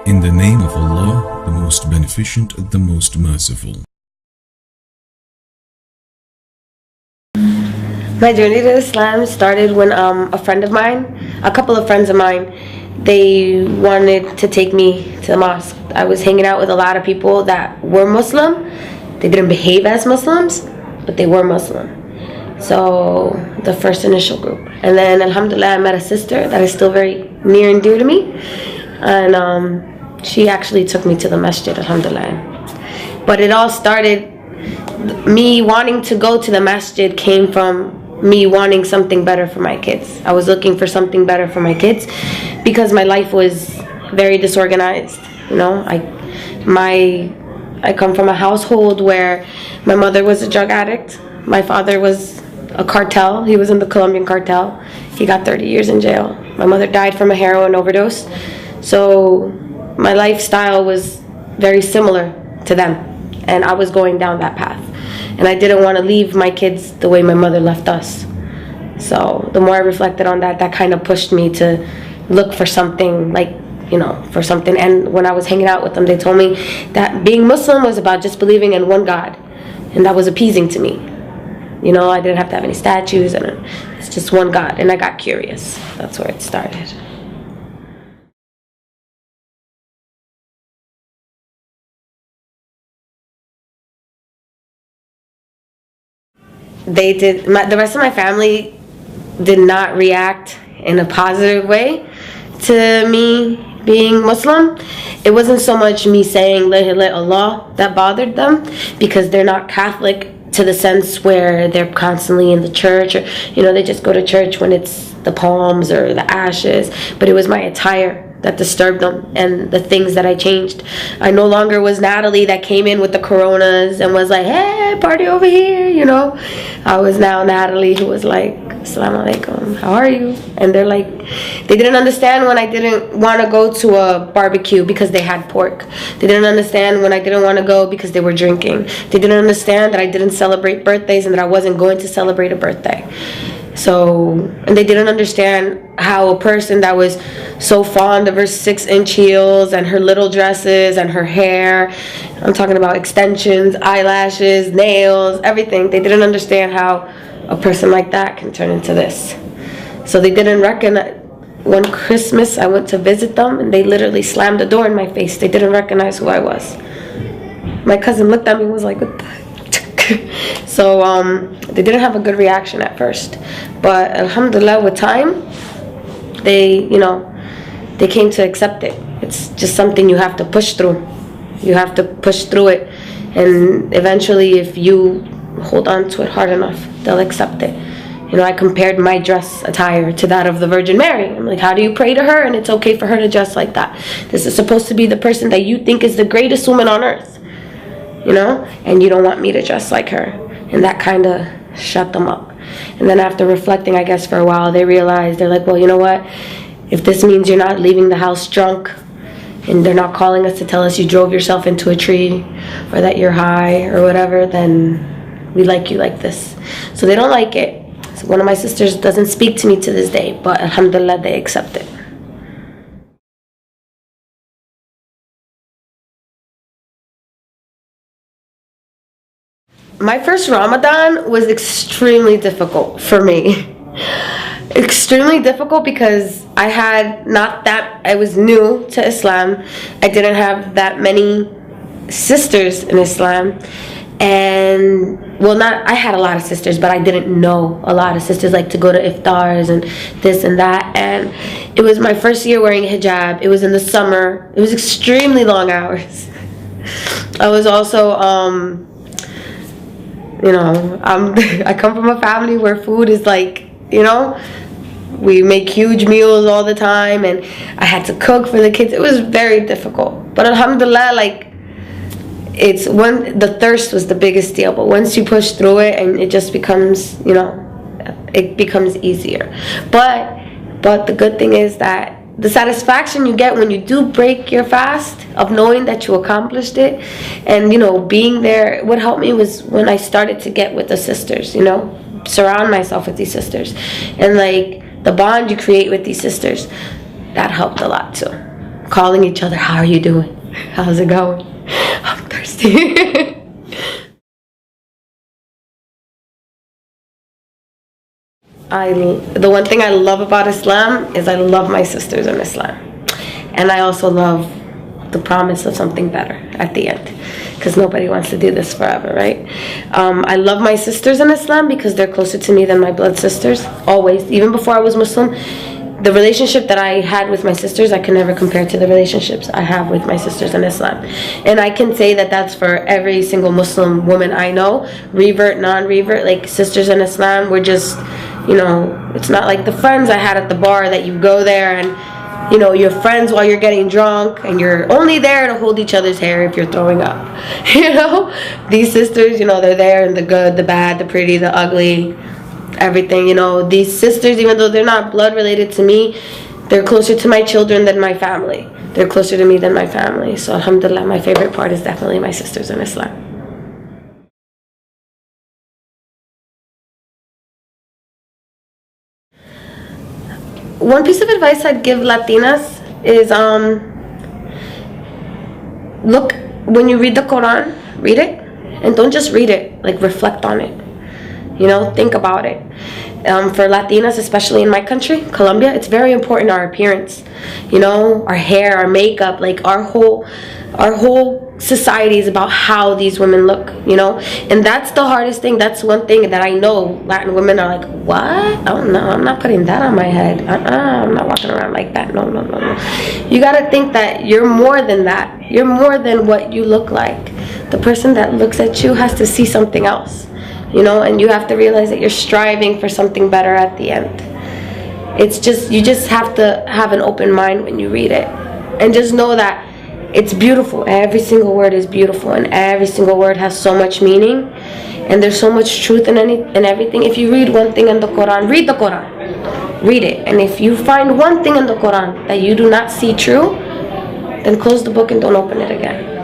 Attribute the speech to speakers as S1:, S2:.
S1: In the name of Allah, the most beneficent, the most merciful.
S2: My journey to Islam started when a couple of friends of mine, they wanted to take me to the mosque. I was hanging out with a lot of people that were Muslim. They didn't behave as Muslims, but they were Muslim. So the first initial group. And then alhamdulillah, I met a sister that is still very near and dear to me. And she actually took me to the masjid, alhamdulillah. But it all started, me wanting to go to the masjid came from me wanting something better for my kids. I was looking for something better for my kids because my life was very disorganized. You know, I come from a household where my mother was a drug addict. My father was a cartel. He was in the Colombian cartel. He got 30 years in jail. My mother died from a heroin overdose. So my lifestyle was very similar to them, and I was going down that path. And I didn't want to leave my kids the way my mother left us. So the more I reflected on that, that kind of pushed me to look for something, like, you know, for something. And when I was hanging out with them, they told me that being Muslim was about just believing in one God. And that was appeasing to me. You know, I didn't have to have any statues, and it's just one God. And I got curious. That's where it started. The rest of my family did not react in a positive way to me being Muslim. It wasn't so much me saying La ilaha illallah that bothered them, because they're not Catholic to the sense where they're constantly in the church, or, you know, they just go to church when it's the palms or the ashes. But it was my attire that disturbed them, and the things that I changed. I no longer was Natalie that came in with the coronas and was like, hey, party over here, you know. I was now Natalie who was like, assalamu alaikum, how are you? And they're like, they didn't understand when I didn't want to go to a barbecue because they had pork. They didn't understand when I didn't want to go because they were drinking. They didn't understand that I didn't celebrate birthdays and that I wasn't going to celebrate a birthday. So, and they didn't understand how a person that was so fond of her 6-inch heels and her little dresses and her hair, I'm talking about extensions, eyelashes, nails, everything. They didn't understand how a person like that can turn into this. So they didn't recognize. One Christmas I went to visit them and they literally slammed the door in my face. They didn't recognize who I was. My cousin looked at me and was like, what the heck? So they didn't have a good reaction at first, but alhamdulillah, with time they came to accept it. It's just something you have to push through. You have to push through it, and eventually if you hold on to it hard enough, they'll accept it. You know, I compared my dress attire to that of the Virgin Mary. I'm like, how do you pray to her and it's okay for her to dress like that? This is supposed to be the person that you think is the greatest woman on earth, you know, and you don't want me to dress like her. And that kind of shut them up. And then after reflecting, I guess, for a while, they realized, they're like, well, you know what, if this means you're not leaving the house drunk, and they're not calling us to tell us you drove yourself into a tree, or that you're high or whatever, then we like you like this. So they don't like it. So one of my sisters doesn't speak to me to this day, but alhamdulillah, they accept it. My first Ramadan was extremely difficult for me. Extremely difficult because I was new to Islam. I didn't have that many sisters in Islam. And, well, I had a lot of sisters, but I didn't know a lot of sisters, like to go to iftars and this and that. And it was my first year wearing hijab. It was in the summer. It was extremely long hours. I was also, you know, I come from a family where food is like, you know, we make huge meals all the time, and I had to cook for the kids. It was very difficult. But alhamdulillah, like, the thirst was the biggest deal. But once you push through it, and it just becomes, you know, it becomes easier. But the good thing is that the satisfaction you get when you do break your fast, of knowing that you accomplished it, and, you know, being there. What helped me was when I started to get with the sisters, you know, surround myself with these sisters, and like the bond you create with these sisters, that helped a lot too. calling each other, how are you doing? How's it going? I'm thirsty. The one thing I love about Islam is I love my sisters in Islam. And I also love the promise of something better at the end, because nobody wants to do this forever, right? I love my sisters in Islam because they're closer to me than my blood sisters, always. Even before I was Muslim, the relationship that I had with my sisters, I can never compare to the relationships I have with my sisters in Islam. And I can say that that's for every single Muslim woman I know, revert, non-revert, like sisters in Islam. We're just, you know, it's not like the friends I had at the bar that you go there and, you know, you're friends while you're getting drunk and you're only there to hold each other's hair if you're throwing up. You know, these sisters, you know, they're there in the good, the bad, the pretty, the ugly, everything. You know, these sisters, even though they're not blood related to me, they're closer to my children than my family. They're closer to me than my family. So alhamdulillah, my favorite part is definitely my sisters in Islam. One piece of advice I'd give Latinas is look, when you read the Quran, read it, and don't just read it, like reflect on it. You know, think about it. For Latinas, especially in my country, Colombia, it's very important, our appearance. You know, our hair, our makeup, like our whole society is about how these women look, you know. And that's the hardest thing. That's one thing that I know Latin women are like, what? Oh no, I'm not putting that on my head. I'm not walking around like that. No. You gotta think that you're more than that. You're more than what you look like. The person that looks at you has to see something else, you know, and you have to realize that you're striving for something better at the end. It's just, you just have to have an open mind when you read it, and just know that it's beautiful. Every single word is beautiful, and every single word has so much meaning, and there's so much truth in everything. If you read one thing in the Quran, read the Quran, read it, and if you find one thing in the Quran that you do not see true, then close the book and don't open it again.